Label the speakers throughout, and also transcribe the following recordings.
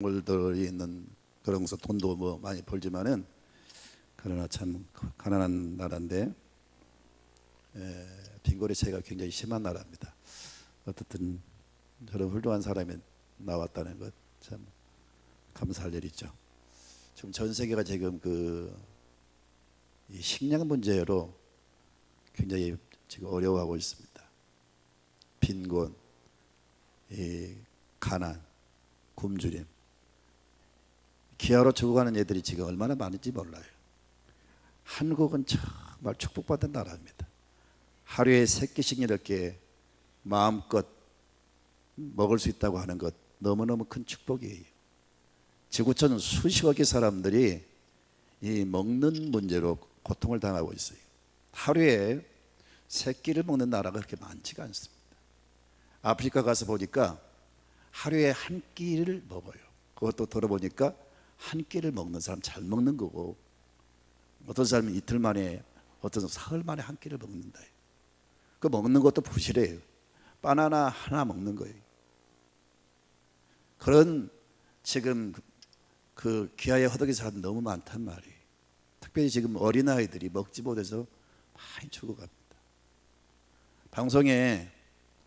Speaker 1: 동물들이 있는 그런 곳서 돈도 뭐 많이 벌지만은 그러나 참 가난한 나라인데 빈곤의 차이가 굉장히 심한 나라입니다. 어떻든 저런 훌륭한 사람이 나왔다는 것 참 감사할 일이죠. 지금 전 세계가 지금 이 식량 문제로 굉장히 지금 어려워하고 있습니다. 빈곤, 이 가난, 굶주림, 기아로 죽어가는 애들이 지금 얼마나 많은지 몰라요. 한국은 정말 축복받은 나라입니다. 하루에 3끼씩 이렇게 마음껏 먹을 수 있다고 하는 것 너무너무 큰 축복이에요. 지구촌 수십억의 사람들이 이 먹는 문제로 고통을 당하고 있어요. 하루에 3끼를 먹는 나라가 그렇게 많지가 않습니다. 아프리카 가서 보니까 하루에 한 끼를 먹어요. 그것도 들어보니까 한 끼를 먹는 사람 잘 먹는 거고, 어떤 사람은 이틀 만에, 어떤 사람은 사흘 만에 한 끼를 먹는다. 그 먹는 것도 부실해요. 바나나 하나 먹는 거예요. 그런 지금 그 기아에 허덕인 사람이 너무 많단 말이에요. 특별히 지금 어린아이들이 먹지 못해서 많이 죽어갑니다. 방송에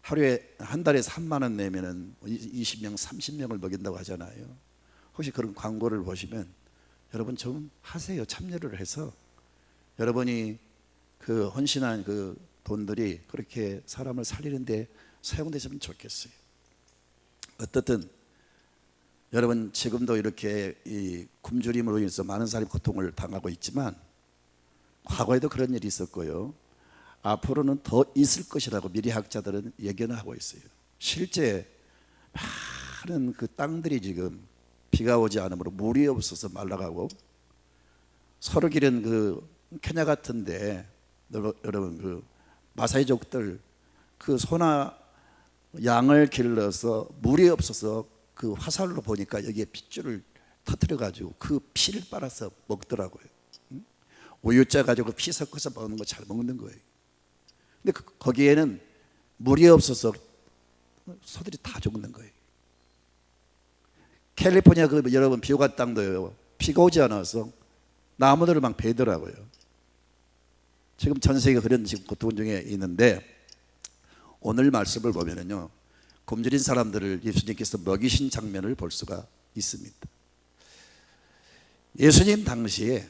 Speaker 1: 하루에 한 달에 3만 원 내면은 20명, 30명을 먹인다고 하잖아요. 혹시 그런 광고를 보시면 여러분 좀 하세요. 참여를 해서 여러분이 그 헌신한 그 돈들이 그렇게 사람을 살리는데 사용되시면 좋겠어요. 어떻든 여러분 지금도 이렇게 이 굶주림으로 인해서 많은 사람이 고통을 당하고 있지만 과거에도 그런 일이 있었고요. 앞으로는 더 있을 것이라고 미래 학자들은 예견을 하고 있어요. 실제 많은 그 땅들이 지금 비가 오지 않으므로 물이 없어서 말라가고, 서로 기른 그 케냐 같은데 여러분 그 마사이족들 그 소나 양을 길러서 물이 없어서 그 화살로 보니까 여기에 핏줄을 터뜨려 가지고 그 피를 빨아서 먹더라고요. 우유짜 가지고 피 섞어서 먹는 거 잘 먹는 거예요. 근데 거기에는 물이 없어서 소들이 다 죽는 거예요. 캘리포니아 그 여러분 비옥한 땅도요, 비가 오지 않아서 나무들을 막 베더라고요. 지금 전 세계가 그런 지금 고통 중에 있는데, 오늘 말씀을 보면은요, 굶주린 사람들을 예수님께서 먹이신 장면을 볼 수가 있습니다. 예수님 당시에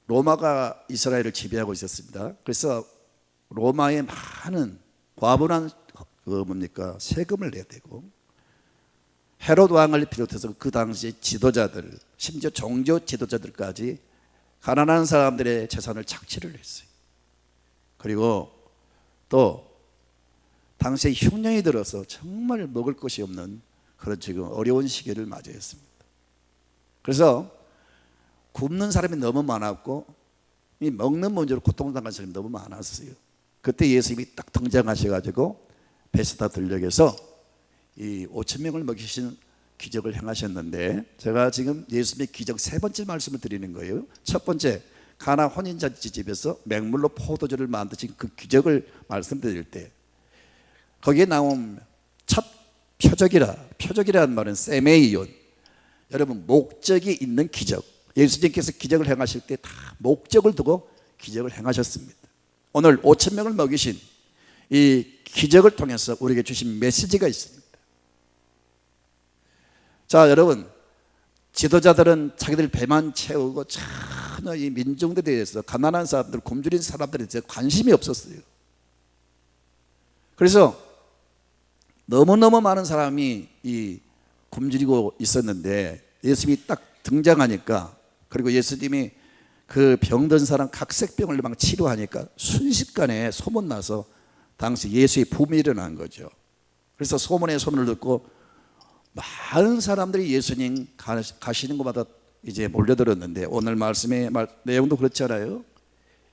Speaker 1: 로마가 이스라엘을 지배하고 있었습니다. 그래서 로마에 많은 과분한 세금을 내야 되고, 헤롯 왕을 비롯해서 그 당시 지도자들, 심지어 종교 지도자들까지 가난한 사람들의 재산을 착취를 했어요. 그리고 또 당시에 흉년이 들어서 정말 먹을 것이 없는 그런 지금 어려운 시기를 맞이했습니다. 그래서 굶는 사람이 너무 많았고, 이 먹는 문제로 고통당한 사람이 너무 많았어요. 그때 예수님이 딱 등장하셔가지고 베스다 들녘에서 이 5,000명을 먹이신 기적을 행하셨는데, 제가 지금 예수님의 기적 3번째 말씀을 드리는 거예요. 첫 번째, 가나 혼인잔치집에서 맹물로 포도주를 만드신 그 기적을 말씀드릴 때, 거기에 나온 첫 표적이라는 말은 세메이온, 여러분 목적이 있는 기적. 예수님께서 기적을 행하실 때 다 목적을 두고 기적을 행하셨습니다. 오늘 5,000명을 먹이신 이 기적을 통해서 우리에게 주신 메시지가 있습니다. 자, 여러분, 지도자들은 자기들 배만 채우고 전혀 이 민중들에 대해서, 가난한 사람들, 굶주린 사람들에 대해서 관심이 없었어요. 그래서 너무너무 많은 사람이 이 굶주리고 있었는데, 예수님이 딱 등장하니까, 그리고 예수님이 그 병든 사람 각색병을 막 치료하니까 순식간에 소문나서 당시 예수의 붐이 일어난 거죠. 그래서 소문에 소문을 듣고 많은 사람들이 예수님 가시는 곳마다 이제 몰려들었는데, 오늘 말씀의 내용도 그렇잖아요.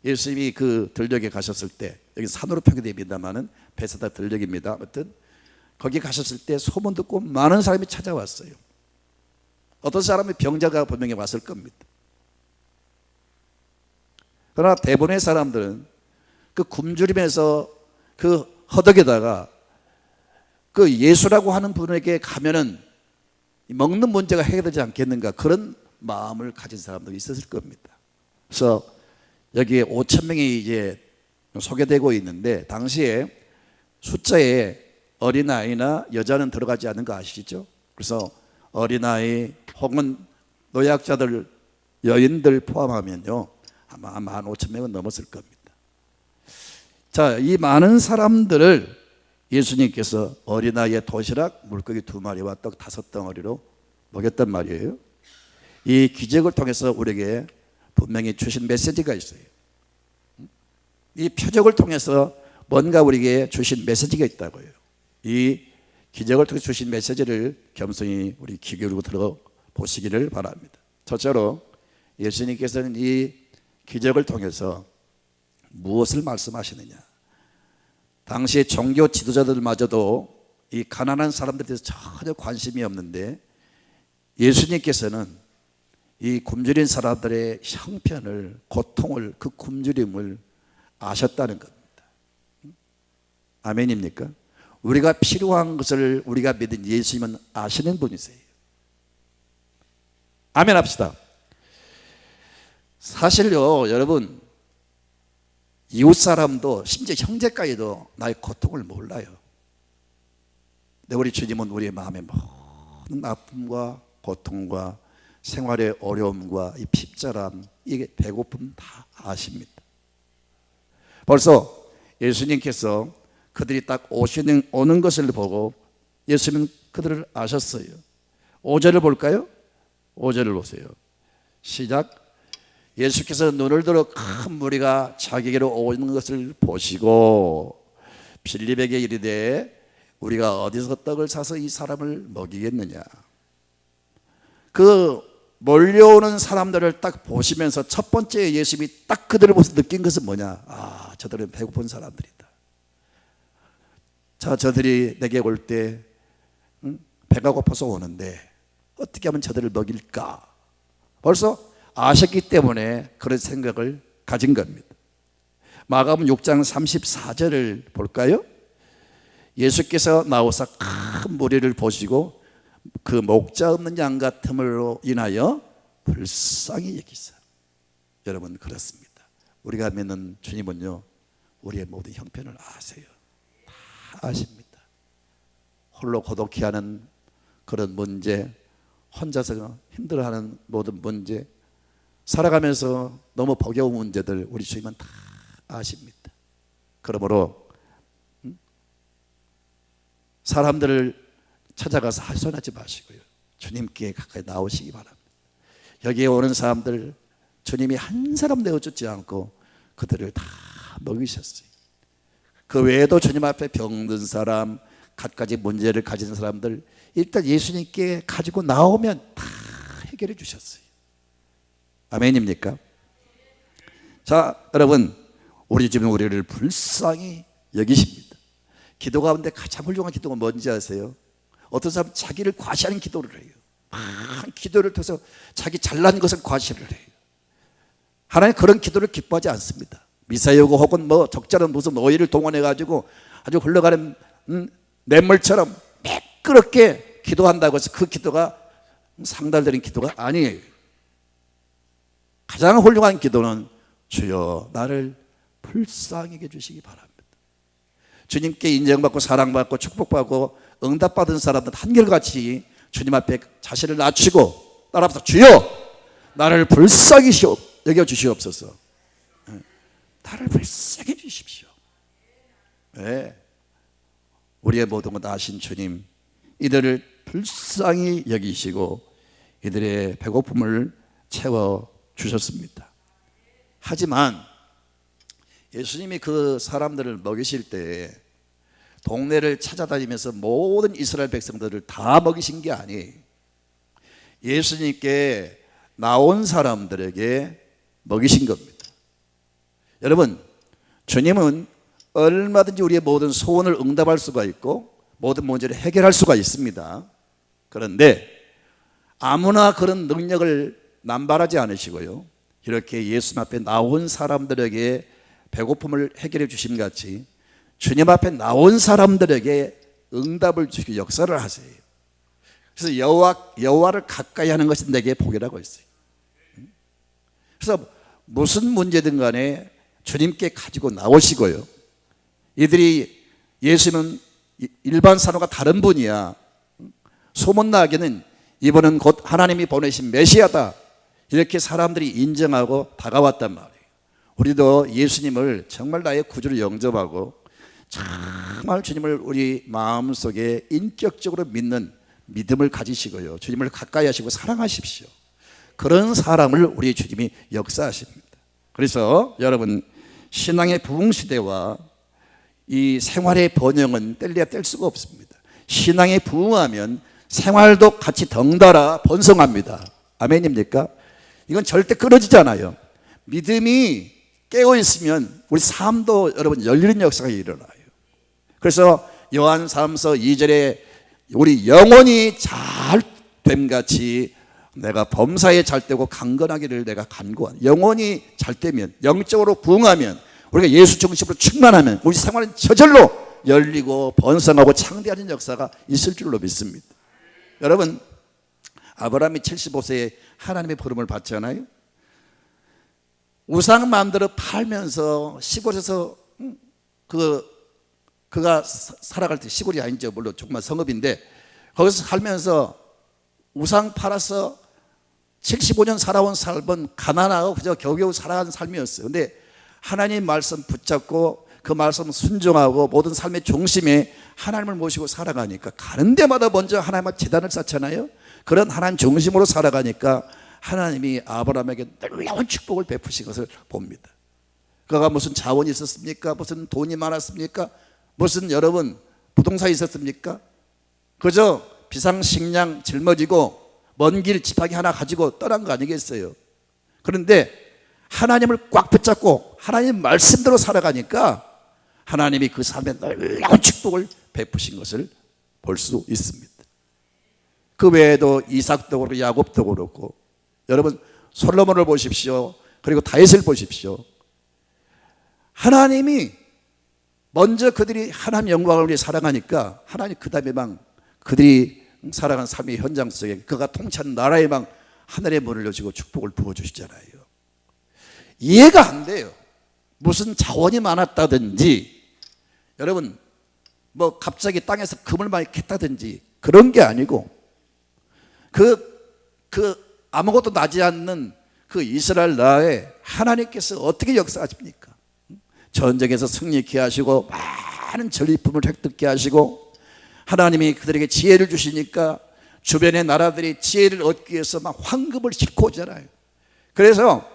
Speaker 1: 예수님이 그 들녘에 가셨을 때, 여기 산으로 표기됩니다만은 베세다 들녘입니다. 아무튼 거기 가셨을 때 소문 듣고 많은 사람이 찾아왔어요. 어떤 사람이 병자가 분명히 왔을 겁니다. 그러나 대부분의 사람들은 그 굶주림에서 그 허덕에다가 그 예수라고 하는 분에게 가면은 먹는 문제가 해결되지 않겠는가, 그런 마음을 가진 사람도 있었을 겁니다. 그래서 여기에 5천 명이 이제 소개되고 있는데, 당시에 숫자에 어린아이나 여자는 들어가지 않는 거 아시죠? 그래서 어린아이 혹은 노약자들, 여인들 포함하면요 아마 15,000명은 넘었을 겁니다. 자, 이 많은 사람들을 예수님께서 어린아이의 도시락 물고기 2마리와 떡 5덩어리로 먹였단 말이에요. 이 기적을 통해서 우리에게 분명히 주신 메시지가 있어요. 이 표적을 통해서 뭔가 우리에게 주신 메시지가 있다고요. 이 기적을 통해 주신 메시지를 겸손히 우리 귀 기울이고 들어보시기를 바랍니다. 첫째로 예수님께서는 이 기적을 통해서 무엇을 말씀하시느냐, 당시의 종교 지도자들마저도 이 가난한 사람들에 대해서 전혀 관심이 없는데 예수님께서는 이 굶주린 사람들의 형편을, 고통을, 그 굶주림을 아셨다는 겁니다. 아멘입니까? 우리가 필요한 것을 우리가 믿은 예수님은 아시는 분이세요. 아멘 합시다. 사실요 여러분, 이웃 사람도 심지어 형제까지도 나의 고통을 몰라요. 근데 우리 주님은 우리의 마음의 모든 아픔과 고통과 생활의 어려움과 이 핍절함, 이게 배고픔 다 아십니다. 벌써 예수님께서 그들이 딱 오는 것을 보고 예수님은 그들을 아셨어요. 5절을 볼까요? 5절을 보세요. 시작. 예수께서 눈을 들어 큰 무리가 자기에게로 오는 것을 보시고 빌립에게 이르되 우리가 어디서 떡을 사서 이 사람을 먹이겠느냐. 그 몰려오는 사람들을 딱 보시면서 첫 번째 예수님이 딱 그들을 보면서 느낀 것은 뭐냐. 아, 저들은 배고픈 사람들이다. 자, 저들이 내게 올 때 배가 고파서 오는데 어떻게 하면 저들을 먹일까. 벌써 아셨기 때문에 그런 생각을 가진 겁니다. 마가복음 6장 34절을 볼까요? 예수께서 나오사 큰 무리를 보시고 그 목자 없는 양 같음으로 인하여 불쌍히 여기사. 여러분, 그렇습니다. 우리가 믿는 주님은요 우리의 모든 형편을 아세요. 다 아십니다. 홀로 고독해하는 그런 문제, 혼자서 힘들어하는 모든 문제, 살아가면서 너무 버거운 문제들 우리 주님은 다 아십니다. 그러므로 사람들을 찾아가서 하소연하지 마시고요 주님께 가까이 나오시기 바랍니다. 여기에 오는 사람들 주님이 한 사람 내어주지 않고 그들을 다 먹이셨어요. 그 외에도 주님 앞에 병든 사람, 갖가지 문제를 가진 사람들 일단 예수님께 가지고 나오면 다 해결해 주셨어요. 아멘입니까? 자, 여러분, 우리 주님은 우리를 불쌍히 여기십니다. 기도 가운데 가장 훌륭한 기도가 뭔지 아세요? 어떤 사람은 자기를 과시하는 기도를 해요. 기도를 통해서 자기 잘난 것을 과시를 해요. 하나님 그런 기도를 기뻐하지 않습니다. 미사여고 혹은 뭐 적절한 무슨 노예를 동원해 가지고 아주 흘러가는 냇물처럼 매끄럽게 기도한다고 해서 그 기도가 상달되는 기도가 아니에요. 가장 훌륭한 기도는 주여 나를 불쌍히 여겨 주시기 바랍니다. 주님께 인정받고 사랑받고 축복받고 응답받은 사람들은 한결같이 주님 앞에 자신을 낮추고 따라서 주여 나를 불쌍히 여겨 주시옵소서. 나를 불쌍히 주십시오. 네. 우리의 모든 것 아신 주님, 이들을 불쌍히 여기시고 이들의 배고픔을 채워 주셨습니다. 하지만 예수님이 그 사람들을 먹이실 때 동네를 찾아다니면서 모든 이스라엘 백성들을 다 먹이신 게 아니에요. 예수님께 나온 사람들에게 먹이신 겁니다. 여러분, 주님은 얼마든지 우리의 모든 소원을 응답할 수가 있고 모든 문제를 해결할 수가 있습니다. 그런데 아무나 그런 능력을 남발하지 않으시고요 이렇게 예수님 앞에 나온 사람들에게 배고픔을 해결해 주심 같이 주님 앞에 나온 사람들에게 응답을 주시고 역사를 하세요. 그래서 여호와를 가까이 하는 것이 내게 복이라고 했어요. 그래서 무슨 문제든 간에 주님께 가지고 나오시고요. 이들이 예수는 일반 사람과 다른 분이야. 소문나기는 이분은 곧 하나님이 보내신 메시아다, 이렇게 사람들이 인정하고 다가왔단 말이에요. 우리도 예수님을 정말 나의 구주로 영접하고 정말 주님을 우리 마음속에 인격적으로 믿는 믿음을 가지시고요, 주님을 가까이 하시고 사랑하십시오. 그런 사람을 우리 주님이 역사하십니다. 그래서 여러분, 신앙의 부흥시대와 이 생활의 번영은 뗄래야 뗄 수가 없습니다. 신앙에 부흥하면 생활도 같이 덩달아 번성합니다. 아멘입니까? 이건 절대 끊어지잖아요. 믿음이 깨어있으면 우리 삶도 여러분 열리는 역사가 일어나요. 그래서 요한 3서 2절에 우리 영혼이 잘 됨같이 내가 범사에 잘 되고 강건하기를 내가 간구한. 영혼이 잘 되면, 영적으로 부흥하면, 우리가 예수 중심으로 충만하면 우리 생활은 저절로 열리고 번성하고 창대하는 역사가 있을 줄로 믿습니다. 여러분, 아브라함이 75세에 하나님의 부름을 받잖아요. 우상 만들어 팔면서 시골에서 그가 살아갈 때, 시골이 아니죠, 물론 정말 성읍인데, 거기서 살면서 우상 팔아서 75년 살아온 삶은 가난하고 그저 겨우겨우 살아가는 삶이었어요. 근데 하나님 말씀 붙잡고 그 말씀 순종하고 모든 삶의 중심에 하나님을 모시고 살아가니까, 가는 데마다 먼저 하나님 앞 제단을 쌓잖아요. 그런 하나님 중심으로 살아가니까 하나님이 아브라함에게 놀라운 축복을 베푸신 것을 봅니다. 그가 무슨 자원이 있었습니까? 무슨 돈이 많았습니까? 무슨 여러분 부동산이 있었습니까? 그저 비상식량 짊어지고 먼 길 지팡이 하나 가지고 떠난 거 아니겠어요? 그런데 하나님을 꽉 붙잡고 하나님 말씀대로 살아가니까 하나님이 그 삶에 놀라운 축복을 베푸신 것을 볼 수 있습니다. 그 외에도 이삭도 그렇고 야곱도 그렇고, 여러분 솔로몬을 보십시오. 그리고 다윗을 보십시오. 하나님이 먼저 그들이 하나님 영광을 위해 살아가니까 하나님 그 다음에 막 그들이 살아가는 삶의 현장 속에 그가 통치하는 나라의 막 하늘의 문을 여시고 축복을 부어주시잖아요. 이해가 안 돼요. 무슨 자원이 많았다든지, 여러분 뭐 갑자기 땅에서 금을 많이 캤다든지 그런 게 아니고, 아무것도 나지 않는 그 이스라엘 나라에 하나님께서 어떻게 역사하십니까? 전쟁에서 승리케 하시고 많은 전리품을 획득케 하시고, 하나님이 그들에게 지혜를 주시니까 주변의 나라들이 지혜를 얻기 위해서 막 황금을 싣고 오잖아요. 그래서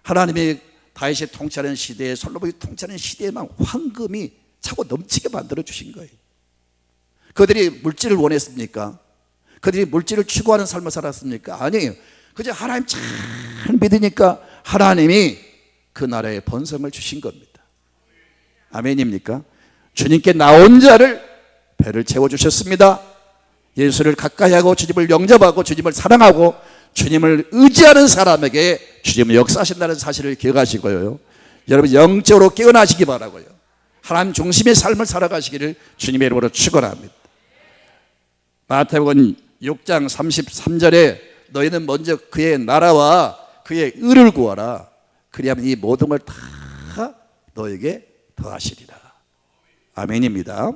Speaker 1: 하나님이 다윗이 통치하는 시대에, 솔로몬이 통치하는 시대에만 황금이 차고 넘치게 만들어 주신 거예요. 그들이 물질을 원했습니까? 그들이 물질을 추구하는 삶을 살았습니까? 아니에요. 그저 하나님 잘 믿으니까 하나님이 그 나라에 번성을 주신 겁니다. 아멘입니까? 주님께 나온 자를 배를 채워주셨습니다. 예수를 가까이 하고 주님을 영접하고 주님을 사랑하고 주님을 의지하는 사람에게 주님은 역사하신다는 사실을 기억하시고요, 여러분 영적으로 깨어나시기 바라고요, 하나님 중심의 삶을 살아가시기를 주님의 이름으로 축원합니다. 마태복음 6장 33절에 너희는 먼저 그의 나라와 그의 의를 구하라. 그리하면 이 모든 걸 다 너에게 더하시리라. 아멘입니다.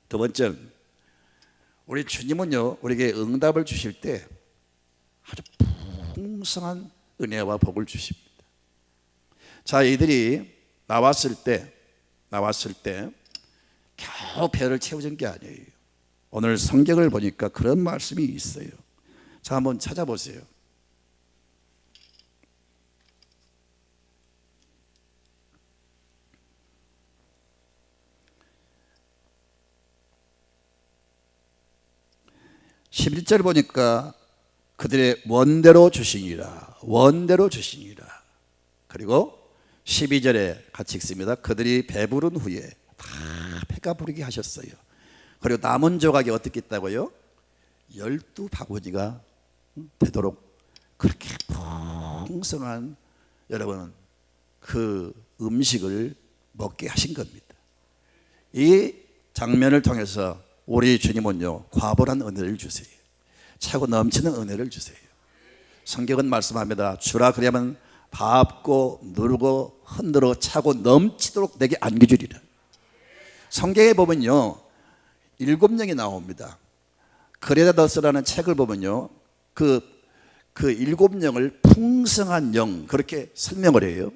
Speaker 1: 두 번째는, 우리 주님은요 우리에게 응답을 주실 때 아주 풍성한 은혜와 복을 주십니다. 자, 이들이 나왔을 때 겨우 배를 채워준 게 아니에요. 오늘 성경을 보니까 그런 말씀이 있어요. 자, 한번 찾아보세요. (11절) 보니까 그들의 원대로 주시니라. 원대로 주시니라. 그리고 12절에 같이 읽습니다. 그들이 배부른 후에 다 배가 부르게 하셨어요. 그리고 남은 조각이 어떻게 있다고요? 12바구니가 되도록 그렇게 풍성한, 여러분 그 음식을 먹게 하신 겁니다. 이 장면을 통해서 우리 주님은요, 과분한 은혜를 주세요. 차고 넘치는 은혜를 주세요. 성경은 말씀합니다. 주라 그러면 밟고 누르고 흔들어 차고 넘치도록 내게 안겨주리라. 성경에 보면요, 7명이 나옵니다. 그레다더스라는 책을 보면요, 그 7명을 풍성한 영, 그렇게 설명을 해요.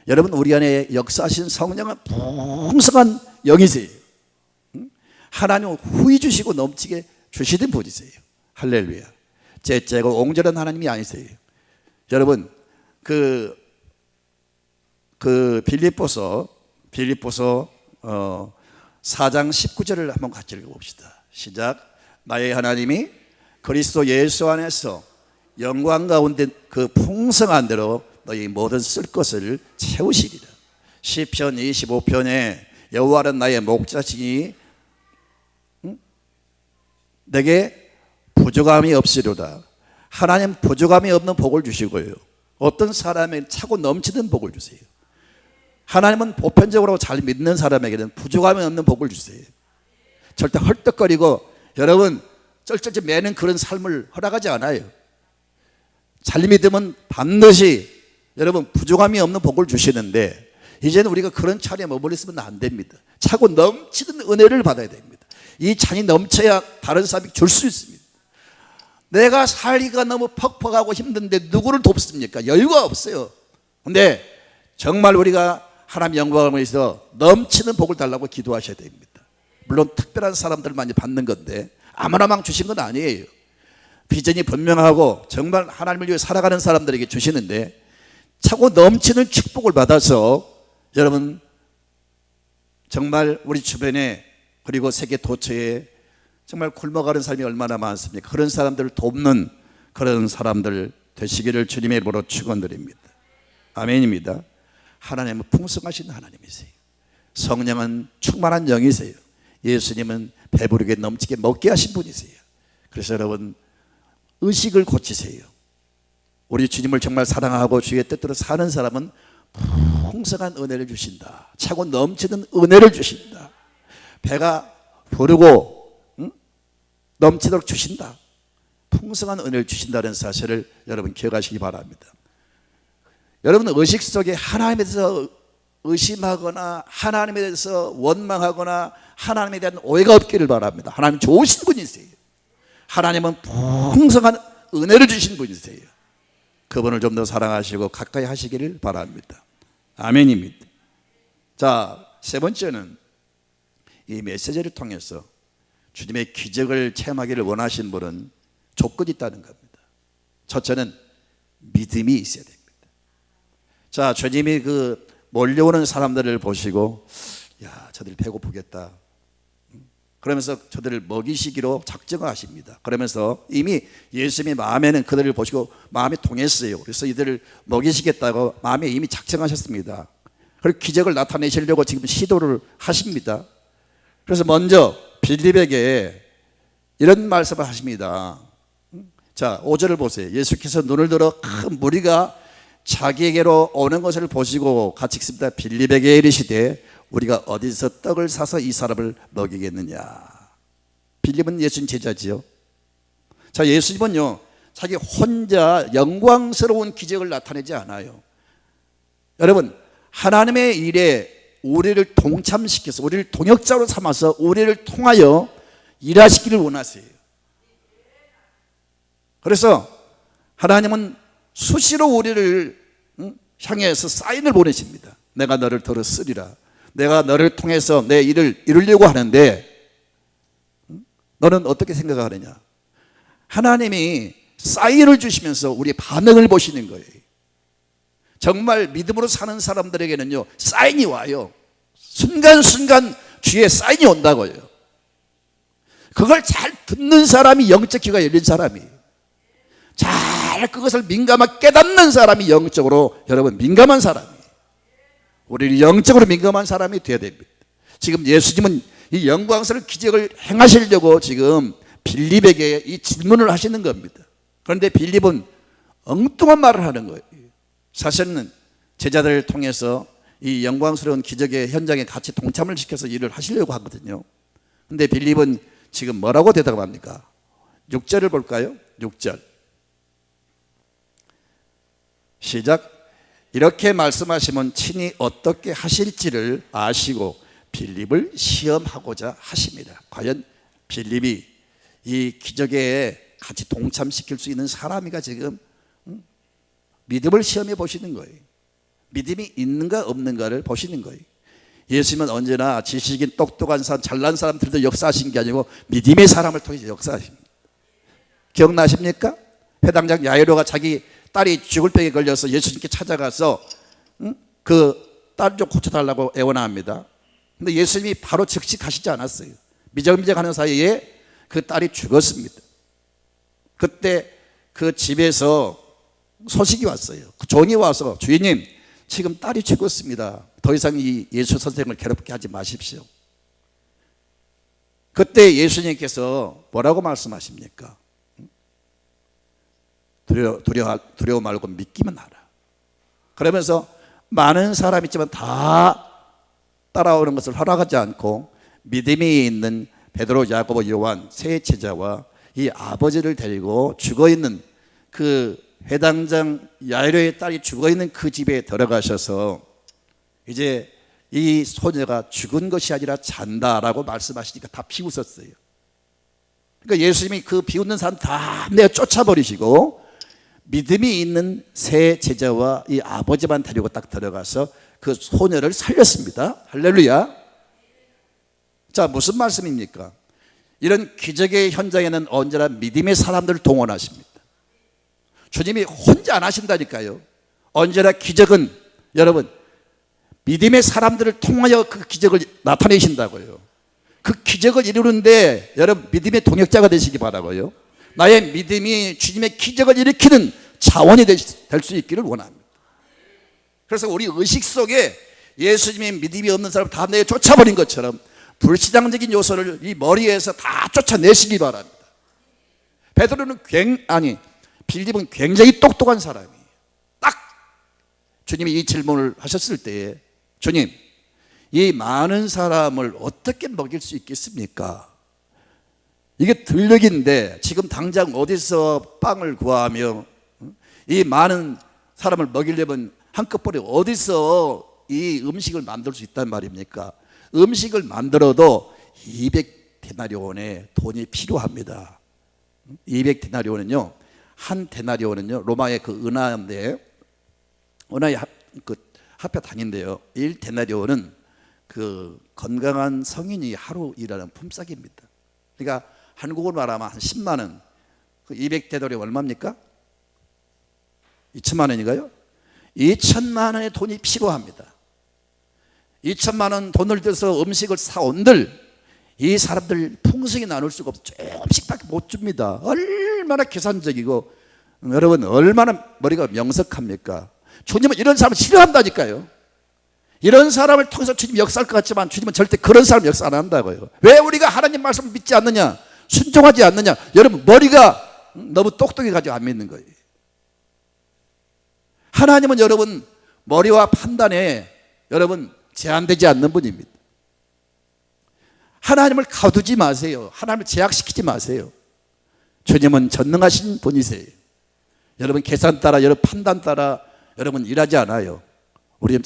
Speaker 1: 여러분, 우리 안에 역사하신 성령은 풍성한 영이세요. 하나님은 후히 주시고 넘치게 주시던 분이세요. 할렐루야. 째째고 옹졸한 하나님이 아니세요. 여러분, 빌립보서 4장 19절을 한번 같이 읽어봅시다. 시작. 나의 하나님이 그리스도 예수 안에서 영광 가운데 그 풍성한 대로 너희 모든 쓸 것을 채우시리라. 시편 25편에 여호와는 나의 목자시니 내게 부족함이 없으리로다. 하나님 부족함이 없는 복을 주시고요, 어떤 사람에게 차고 넘치는 복을 주세요. 하나님은 보편적으로 잘 믿는 사람에게는 부족함이 없는 복을 주세요. 절대 헐떡거리고 여러분 쩔쩔쩔 매는 그런 삶을 허락하지 않아요. 잘 믿으면 반드시 여러분 부족함이 없는 복을 주시는데, 이제는 우리가 그런 차례에 머물러 있으면 안 됩니다. 차고 넘치는 은혜를 받아야 됩니다. 이 잔이 넘쳐야 다른 사람이 줄 수 있습니다. 내가 살기가 너무 퍽퍽하고 힘든데 누구를 돕습니까? 여유가 없어요. 근데 정말 우리가 하나님 영광을 위해서 넘치는 복을 달라고 기도하셔야 됩니다. 물론 특별한 사람들 많이 받는 건데 아무나 막 주신 건 아니에요. 비전이 분명하고 정말 하나님을 위해 살아가는 사람들에게 주시는데, 차고 넘치는 축복을 받아서 여러분 정말 우리 주변에 그리고 세계 도처에 정말 굶어가는 사람이 얼마나 많습니까? 그런 사람들을 돕는 그런 사람들 되시기를 주님의 이름으로 축원드립니다. 아멘입니다. 하나님은 풍성하신 하나님이세요. 성령은 충만한 영이세요. 예수님은 배부르게 넘치게 먹게 하신 분이세요. 그래서 여러분 의식을 고치세요. 우리 주님을 정말 사랑하고 주의 뜻대로 사는 사람은 풍성한 은혜를 주신다. 차고 넘치는 은혜를 주신다. 배가 부르고 넘치도록 주신다. 풍성한 은혜를 주신다는 사실을 여러분 기억하시기 바랍니다. 여러분 의식 속에 하나님에 대해서 의심하거나 하나님에 대해서 원망하거나 하나님에 대한 오해가 없기를 바랍니다. 하나님 좋으신 분이세요. 하나님은 풍성한 은혜를 주신 분이세요. 그분을 좀 더 사랑하시고 가까이 하시기를 바랍니다. 아멘입니다. 자, 세 번째는 이 메시지를 통해서 주님의 기적을 체험하기를 원하신 분은 조건이 있다는 겁니다. 첫째는 믿음이 있어야 됩니다. 자, 주님이 몰려오는 사람들을 보시고, 야, 저들 배고프겠다. 그러면서 저들을 먹이시기로 작정을 하십니다. 그러면서 이미 예수님의 마음에는 그들을 보시고 마음이 통했어요. 그래서 이들을 먹이시겠다고 마음에 이미 작정하셨습니다. 그리고 기적을 나타내시려고 지금 시도를 하십니다. 그래서 먼저 빌립에게 이런 말씀을 하십니다. 자, 5절을 보세요. 예수께서 눈을 들어 큰 무리가 자기에게로 오는 것을 보시고 같이 읽습니다. 빌립에게 이르시되 우리가 어디서 떡을 사서 이 사람을 먹이겠느냐. 빌립은 예수님 제자지요. 자, 예수님은요 자기 혼자 영광스러운 기적을 나타내지 않아요. 여러분 하나님의 일에 우리를 동참시켜서 우리를 동역자로 삼아서 우리를 통하여 일하시기를 원하세요. 그래서 하나님은 수시로 우리를 향해서 사인을 보내십니다. 내가 너를 들었으리라. 내가 너를 통해서 내 일을 이루려고 하는데 너는 어떻게 생각하느냐. 하나님이 사인을 주시면서 우리의 반응을 보시는 거예요. 정말 믿음으로 사는 사람들에게는요 사인이 와요. 순간순간 주의 사인이 온다고요. 그걸 잘 듣는 사람이 영적 귀가 열린 사람이에요. 잘 그것을 민감하게 깨닫는 사람이 영적으로 여러분 민감한 사람이에요. 우리는 영적으로 민감한 사람이 되어야 됩니다. 지금 예수님은 이 영광스러운 기적을 행하시려고 지금 빌립에게 이 질문을 하시는 겁니다. 그런데 빌립은 엉뚱한 말을 하는 거예요. 사실은 제자들을 통해서 이 영광스러운 기적의 현장에 같이 동참을 시켜서 일을 하시려고 하거든요. 그런데 빌립은 지금 뭐라고 대답합니까? 6절을 볼까요? 6절 시작. 이렇게 말씀하시면 친히 어떻게 하실지를 아시고 빌립을 시험하고자 하십니다. 과연 빌립이 이 기적에 같이 동참시킬 수 있는 사람이가 지금 믿음을 시험해 보시는 거예요. 믿음이 있는가 없는가를 보시는 거예요. 예수님은 언제나 지식인 똑똑한 사람 잘난 사람들도 역사하신 게 아니고 믿음의 사람을 통해서 역사하십니다. 기억나십니까? 회당장 야이로가 자기 딸이 죽을 병에 걸려서 예수님께 찾아가서 그 딸 좀 고쳐달라고 애원합니다. 근데 예수님이 바로 즉시 가시지 않았어요. 미적미적하는 사이에 그 딸이 죽었습니다. 그때 그 집에서 소식이 왔어요. 그 종이 와서 주인님 지금 딸이 죽었습니다. 더 이상 이 예수 선생을 괴롭게 하지 마십시오. 그때 예수님께서 뭐라고 말씀하십니까? 두려워 말고 믿기만 하라. 그러면서 많은 사람이 있지만 다 따라오는 것을 허락하지 않고 믿음이 있는 베드로, 야고보, 요한 세 제자와 이 아버지를 데리고 죽어있는 그 회당장 야이로의 딸이 죽어있는 그 집에 들어가셔서 이제 이 소녀가 죽은 것이 아니라 잔다라고 말씀하시니까 다 비웃었어요. 그러니까 예수님이 그 비웃는 사람 다 내어 쫓아버리시고 믿음이 있는 세 제자와 이 아버지만 데리고 딱 들어가서 그 소녀를 살렸습니다. 할렐루야. 자, 무슨 말씀입니까? 이런 기적의 현장에는 언제나 믿음의 사람들을 동원하십니다. 주님이 혼자 안 하신다니까요. 언제나 기적은 여러분 믿음의 사람들을 통하여 그 기적을 나타내신다고요. 그 기적을 이루는데 여러분 믿음의 동역자가 되시기 바라고요. 나의 믿음이 주님의 기적을 일으키는 자원이 될 수 있기를 원합니다. 그래서 우리 의식 속에 예수님의 믿음이 없는 사람 다 내에 쫓아버린 것처럼 불신앙적인 요소를 이 머리에서 다 쫓아내시기 바랍니다. 베드로는 빌립은 굉장히 똑똑한 사람이에요. 딱 주님이 이 질문을 하셨을 때에 주님, 이 많은 사람을 어떻게 먹일 수 있겠습니까? 이게 들녘인데 지금 당장 어디서 빵을 구하며 이 많은 사람을 먹이려면 한꺼번에 어디서 이 음식을 만들 수 있단 말입니까? 음식을 만들어도 200데나리온의 돈이 필요합니다. 200데나리온은요, 한 데나리온은요 로마의 그 은하인데 은하의 그 합해 단위인데요, 1데나리온은 그 건강한 성인이 하루 일하는 품삯입니다. 그러니까 한국으로 말하면 한 10만 원. 그 200데나리온 얼마입니까? 2천만 원인가요? 2천만 원의 돈이 필요합니다. 2천만 원 돈을 들여서 음식을 사온들 이 사람들 풍성히 나눌 수가 없어. 조금씩밖에 못 줍니다. 얼마나 계산적이고 여러분 얼마나 머리가 명석합니까? 주님은 이런 사람을 싫어한다니까요. 이런 사람을 통해서 주님 역사할 것 같지만 주님은 절대 그런 사람 역사 안 한다고요. 왜 우리가 하나님 말씀을 믿지 않느냐? 순종하지 않느냐? 여러분 머리가 너무 똑똑해가지고 안 믿는 거예요. 하나님은 여러분 머리와 판단에 여러분 제한되지 않는 분입니다. 하나님을 가두지 마세요. 하나님을 제약시키지 마세요. 주님은 전능하신 분이세요. 여러분 계산 따라 여러분 판단 따라 여러분 일하지 않아요. 우리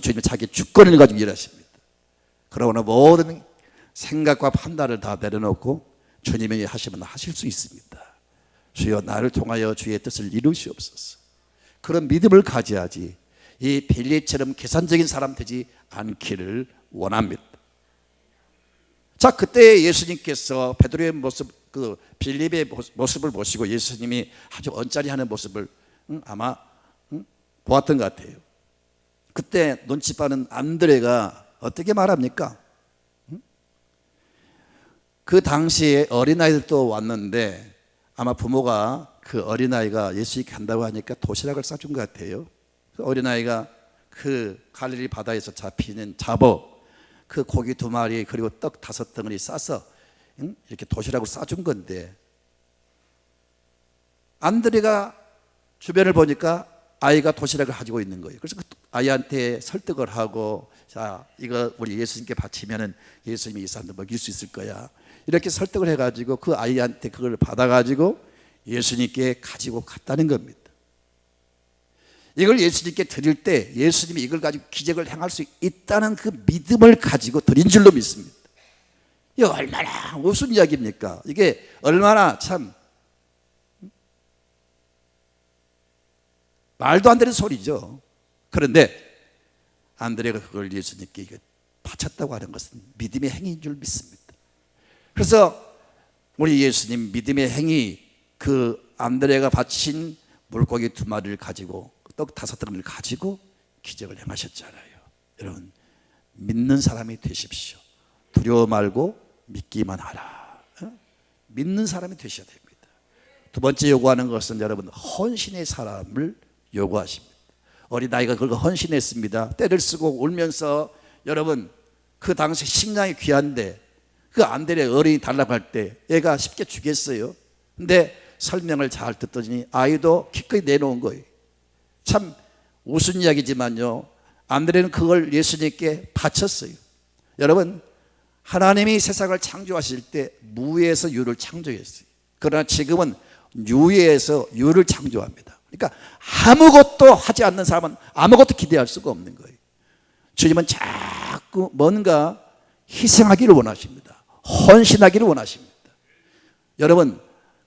Speaker 1: 주님은 자기 주권을 가지고 일하십니다. 그러나 모든 생각과 판단을 다 내려놓고 주님이 하시면 하실 수 있습니다. 주여 나를 통하여 주의 뜻을 이루시옵소서. 그런 믿음을 가져야지 이 빌립처럼 계산적인 사람 되지 않기를 원합니다. 자, 그때 예수님께서 베드로의 모습, 그 빌립의 모습을 보시고 예수님이 아주 언짢이하는 모습을 아마 보았던 것 같아요. 그때 눈치 빠는 안드레가 어떻게 말합니까? 그 당시에 어린아이들도 왔는데 아마 부모가 그 어린아이가 예수님께 간다고 하니까 도시락을 싸준 것 같아요. 그 어린아이가 그 갈릴리 바다에서 잡히는 잡어 그 고기 2마리 그리고 떡 5덩어리 싸서 이렇게 도시락을 싸준 건데 안드레가 주변을 보니까 아이가 도시락을 가지고 있는 거예요. 그래서 그 아이한테 설득을 하고, 자, 이거 우리 예수님께 바치면은 예수님이 이 사람들 먹일 수 있을 거야, 이렇게 설득을 해가지고 그 아이한테 그걸 받아가지고 예수님께 가지고 갔다는 겁니다. 이걸 예수님께 드릴 때 예수님이 이걸 가지고 기적을 행할 수 있다는 그 믿음을 가지고 드린 줄로 믿습니다. 이게 얼마나 무슨 이야기입니까? 이게 얼마나 참 말도 안 되는 소리죠. 그런데 안드레가 그걸 예수님께 바쳤다고 하는 것은 믿음의 행위인 줄 믿습니다. 그래서 우리 예수님 믿음의 행위, 그 안드레가 바친 물고기 2마리를 가지고 떡 5덩이를 가지고 기적을 행하셨잖아요. 여러분, 믿는 사람이 되십시오. 두려워 말고 믿기만 하라. 믿는 사람이 되셔야 됩니다. 두 번째 요구하는 것은 여러분, 헌신의 사람을 요구하십니다. 어린아이가 그걸 헌신했습니다. 때를 쓰고 울면서, 여러분, 그 당시 식량이 귀한데 그 안드레 어린이 달라고 할 때 얘가 쉽게 주겠어요? 근데 설명을 잘 듣더니 아이도 기꺼이 내놓은 거예요. 참 웃은 이야기지만요, 안드레는 그걸 예수님께 바쳤어요. 여러분, 하나님이 세상을 창조하실 때 무에서 유를 창조했어요. 그러나 지금은 유에서 유를 창조합니다. 그러니까 아무것도 하지 않는 사람은 아무것도 기대할 수가 없는 거예요. 주님은 자꾸 뭔가 희생하기를 원하십니다. 헌신하기를 원하십니다. 여러분,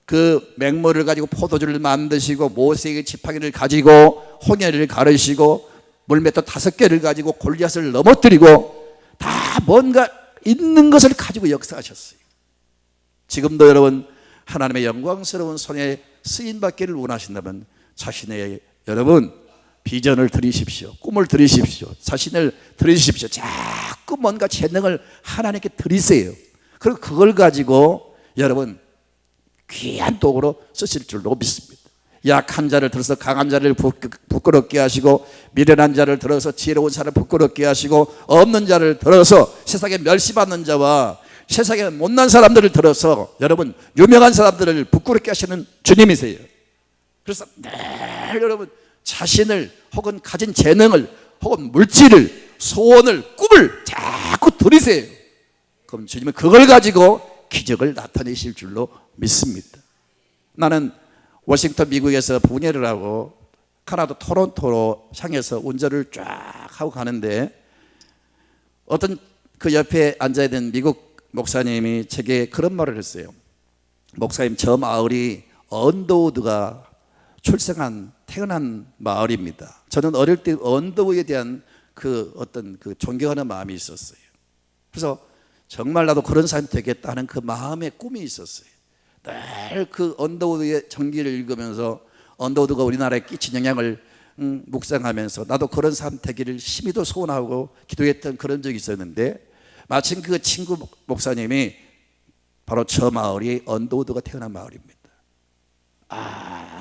Speaker 1: 그 맹물을 가지고 포도주를 만드시고 모세의 지팡이를 가지고 홍해를 가르시고 물맷돌 5개를 가지고 골리앗을 넘어뜨리고 다 뭔가 있는 것을 가지고 역사하셨어요. 지금도 여러분, 하나님의 영광스러운 손에 쓰임받기를 원하신다면 자신의 여러분 비전을 드리십시오. 꿈을 드리십시오. 자신을 드리십시오. 자꾸 뭔가 재능을 하나님께 드리세요. 그리고 그걸 가지고 여러분 귀한 도구로 쓰실 줄로 믿습니다. 약한 자를 들어서 강한 자를 부끄럽게 하시고, 미련한 자를 들어서 지혜로운 자를 부끄럽게 하시고, 없는 자를 들어서 세상에 멸시받는 자와 세상에 못난 사람들을 들어서 여러분 유명한 사람들을 부끄럽게 하시는 주님이세요. 그래서 늘 여러분 자신을 혹은 가진 재능을 혹은 물질을, 소원을, 꿈을 자꾸 드리세요. 그럼 주님은 그걸 가지고 기적을 나타내실 줄로 믿습니다. 나는 워싱턴 미국에서 분해를 하고 캐나다 토론토로 향해서 운전을 쫙 하고 가는데 어떤 그 옆에 앉아있는 미국 목사님이 제게 그런 말을 했어요. 목사님, 저 마을이 언더우드가 태어난 마을입니다. 저는 어릴 때 언더우드에 대한 그 어떤 그 존경하는 마음이 있었어요. 그래서 정말 나도 그런 사람이 되겠다는 그 마음의 꿈이 있었어요. 늘 그 언더우드의 전기를 읽으면서 언더우드가 우리나라에 끼친 영향을 묵상하면서 나도 그런 사람 되기를 심히도 소원하고 기도했던 그런 적이 있었는데, 마침 그 친구 목사님이 바로 저 마을이 언더우드가 태어난 마을입니다.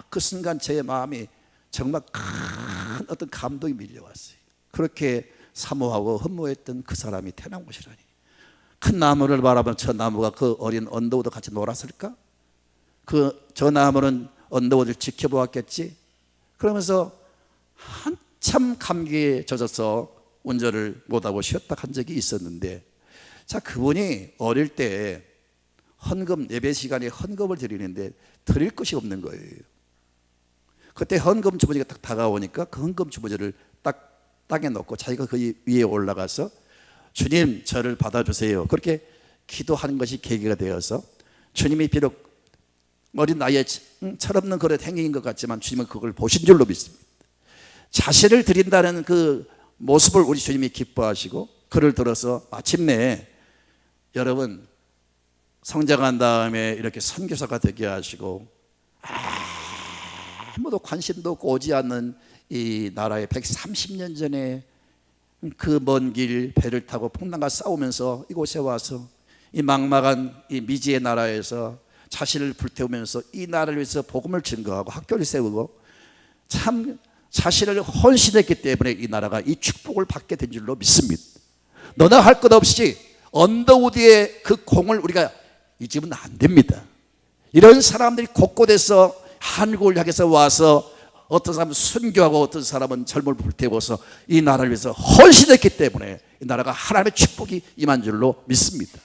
Speaker 1: 그 순간 제 마음이 정말 큰 어떤 감동이 밀려왔어요. 그렇게 사모하고 흠모했던 그 사람이 태어난 곳이라니. 큰 나무를 바라보면 저 나무가 그 어린 언더우드 같이 놀았을까? 저 나무는 언더우드를 지켜보았겠지? 그러면서 한참 감기에 젖어서 운전을 못하고 쉬었다 한 적이 있었는데, 자, 그분이 어릴 때 헌금, 예배 시간에 헌금을 드리는데 드릴 것이 없는 거예요. 그때 헌금 주머니가 딱 다가오니까 그 헌금 주머니를 딱 땅에 놓고 자기가 그 위에 올라가서 주님, 저를 받아주세요, 그렇게 기도하는 것이 계기가 되어서 주님이 비록 어린 나이에 철없는 그런 행위인 것 같지만 주님은 그걸 보신 줄로 믿습니다. 자신을 드린다는 그 모습을 우리 주님이 기뻐하시고 그를 들어서 마침내 여러분 성장한 다음에 이렇게 선교사가 되게 하시고, 아무도 관심도 없고 오지 않는 이 나라에 130년 전에 그 먼 길 배를 타고 풍랑과 싸우면서 이곳에 와서 이 막막한 이 미지의 나라에서 자신을 불태우면서 이 나라를 위해서 복음을 증거하고 학교를 세우고 참 자신을 헌신했기 때문에 이 나라가 이 축복을 받게 된 줄로 믿습니다. 너나 할 것 없이 언더우드의 그 공을 우리가 잊으면 안 됩니다. 이런 사람들이 곳곳에서 한국을 향해서 와서 어떤 사람은 순교하고 어떤 사람은 젊음을 불태워서 이 나라를 위해서 헌신했기 때문에 이 나라가 하나님의 축복이 임한 줄로 믿습니다.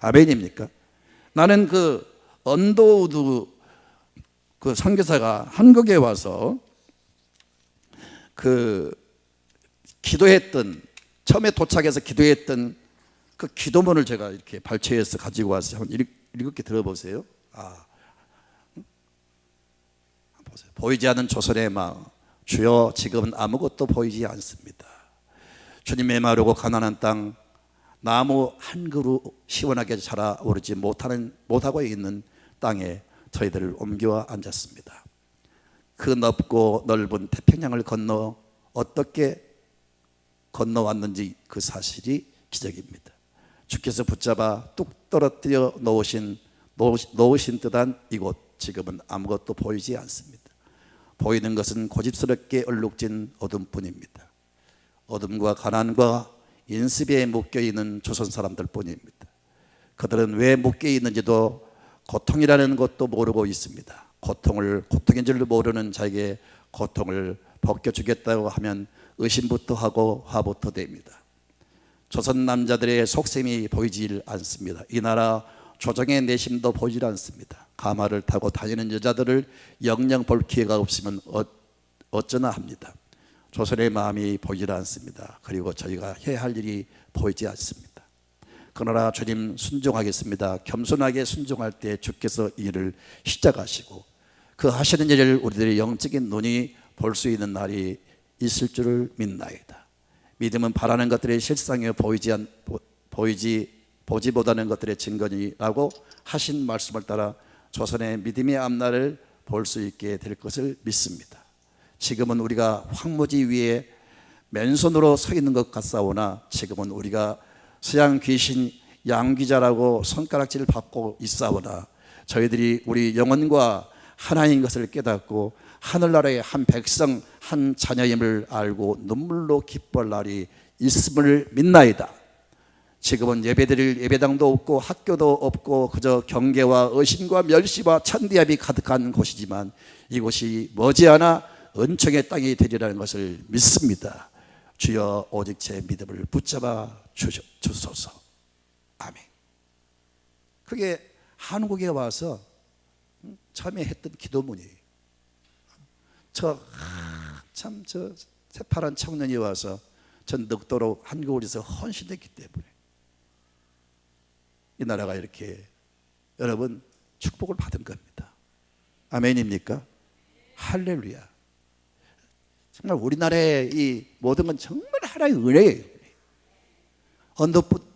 Speaker 1: 아멘입니까? 나는 그 언더우드 그 선교사가 한국에 와서 그 기도했던, 처음에 도착해서 기도했던 그 기도문을 제가 이렇게 발췌해서 가지고 와서 한번 읽게 들어보세요. 보세요. 보이지 않는 조선의 마음. 주여, 지금은 아무것도 보이지 않습니다. 주님의 마르고 가난한 땅, 나무 한 그루 시원하게 자라오르지 못하고 있는 땅에 저희들을 옮겨 앉았습니다. 그 넓고 넓은 태평양을 건너 어떻게 건너왔는지 그 사실이 기적입니다. 주께서 붙잡아 뚝 떨어뜨려 놓으신 듯한 이곳, 지금은 아무것도 보이지 않습니다. 보이는 것은 고집스럽게 얼룩진 어둠뿐입니다. 어둠과 가난과 인습에 묶여있는 조선 사람들 뿐입니다. 그들은 왜 묶여있는지도 고통이라는 것도 모르고 있습니다. 고통인 줄 모르는 자에게 고통을 벗겨주겠다고 하면 의심부터 하고 화부터 됩니다. 조선 남자들의 속셈이 보이질 않습니다. 이 나라 조정의 내심도 보이질 않습니다. 가마를 타고 다니는 여자들을 영영 볼 기회가 없으면 어쩌나 합니다. 조선의 마음이 보이질 않습니다. 그리고 저희가 해야 할 일이 보이지 않습니다. 그러나 주님 순종하겠습니다. 겸손하게 순종할 때 주께서 이 일을 시작하시고 그 하시는 일을 우리들의 영적인 눈이 볼 수 있는 날이 있을 줄을 믿나이다. 믿음은 바라는 것들의 실상에 보지 못하는 것들의 증거니라고 하신 말씀을 따라 조선의 믿음의 앞날을 볼 수 있게 될 것을 믿습니다. 지금은 우리가 황무지 위에 맨손으로 서 있는 것 같사오나 지금은 우리가 서양 귀신 양귀자라고 손가락질을 받고 있사오나 저희들이 우리 영혼과 하나인 것을 깨닫고 하늘나라의 한 백성 한 자녀임을 알고 눈물로 기뻐할 날이 있음을 믿나이다. 지금은 예배드릴 예배당도 없고 학교도 없고 그저 경계와 의심과 멸시와 천대합이 가득한 곳이지만 이곳이 머지않아 은총의 땅이 되리라는 것을 믿습니다. 주여, 오직 제 믿음을 붙잡아 주소서. 아멘. 그게 한국에 와서 처음에 했던 기도문이에요. 저 새파란 청년이 와서 전 늙도록 한국을 위해서 헌신했기 때문에 이 나라가 이렇게 여러분 축복을 받은 겁니다. 아멘입니까? 할렐루야. 정말 우리나라의 이 모든 건 정말 하나의 은혜예요.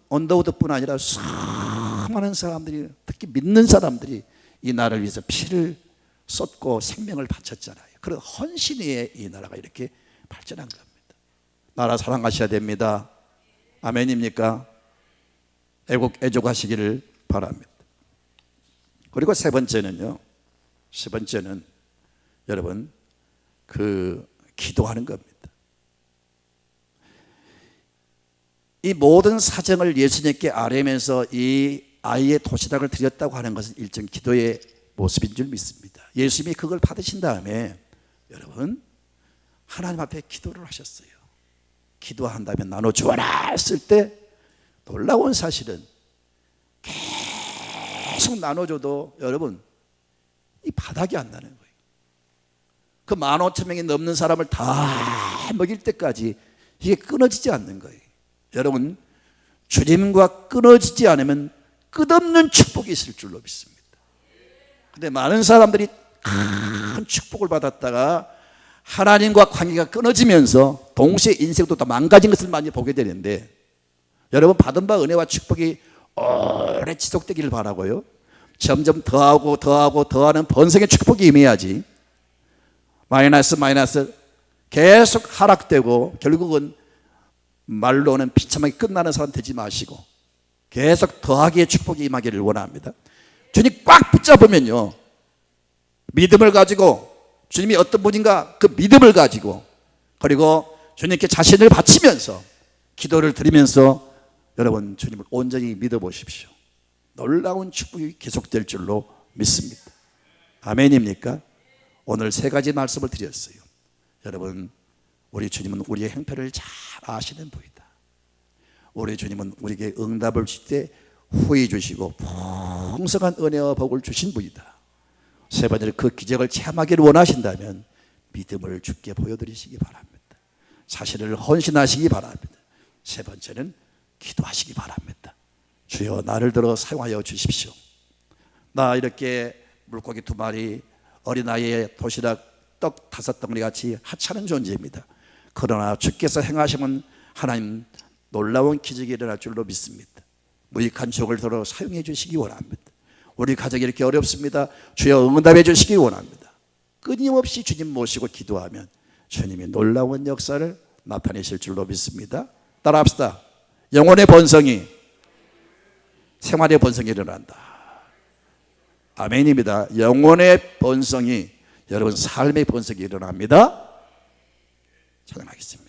Speaker 1: 언더우드뿐 아니라 수많은 사람들이, 특히 믿는 사람들이 이 나라를 위해서 피를 쏟고 생명을 바쳤잖아요. 그런 헌신 위에 이 나라가 이렇게 발전한 겁니다. 나라 사랑하셔야 됩니다. 아멘입니까? 애족하시기를 바랍니다. 그리고 세 번째는 여러분 기도하는 겁니다. 이 모든 사정을 예수님께 아뢰면서 이 아이의 도시락을 드렸다고 하는 것은 일종 기도의 모습인 줄 믿습니다. 예수님이 그걸 받으신 다음에 여러분 하나님 앞에 기도를 하셨어요. 기도한다면 나눠주어라 했을 때 놀라운 사실은 계속 나눠줘도 여러분 이 바닥이 안 나는 거예요. 그 15,000명이 넘는 사람을 다 먹일 때까지 이게 끊어지지 않는 거예요. 여러분 주님과 끊어지지 않으면 끝없는 축복이 있을 줄로 믿습니다. 근데 많은 사람들이 큰 축복을 받았다가 하나님과 관계가 끊어지면서 동시에 인생도 다 망가진 것을 많이 보게 되는데 여러분 받은 바 은혜와 축복이 오래 지속되기를 바라고요. 점점 더하는 번성의 축복이 임해야지 마이너스 계속 하락되고 결국은 말로는 비참하게 끝나는 사람 되지 마시고 계속 더하기의 축복이 임하기를 원합니다. 주님 꽉 붙잡으면요 믿음을 가지고 주님이 어떤 분인가 그 믿음을 가지고 그리고 주님께 자신을 바치면서 기도를 드리면서 여러분 주님을 온전히 믿어보십시오. 놀라운 축복이 계속될 줄로 믿습니다. 아멘입니까? 오늘 세 가지 말씀을 드렸어요. 여러분, 우리 주님은 우리의 행패를 잘 아시는 분이다. 우리 주님은 우리에게 응답을 주실 때 후히 주시고 풍성한 은혜와 복을 주신 분이다. 세 번째로 그 기적을 체험하기를 원하신다면 믿음을 주께 보여드리시기 바랍니다. 자신을 헌신하시기 바랍니다. 세 번째는 기도하시기 바랍니다. 주여, 나를 들어 사용하여 주십시오. 나 이렇게 물고기 2마리, 어린아이의 도시락 떡 5덩어리 같이 하찮은 존재입니다. 그러나 주께서 행하시면 하나님 놀라운 기적이 일어날 줄로 믿습니다. 무익한 종을 들어 사용해 주시기 원합니다. 우리 가족이 이렇게 어렵습니다. 주여, 응답해 주시기 원합니다. 끊임없이 주님 모시고 기도하면 주님이 놀라운 역사를 나타내실 줄로 믿습니다. 따라합시다. 영혼의 번성이, 생활의 번성이 일어난다. 아멘입니다. 영혼의 번성이, 여러분 삶의 번성이 일어납니다. 찬양하겠습니다.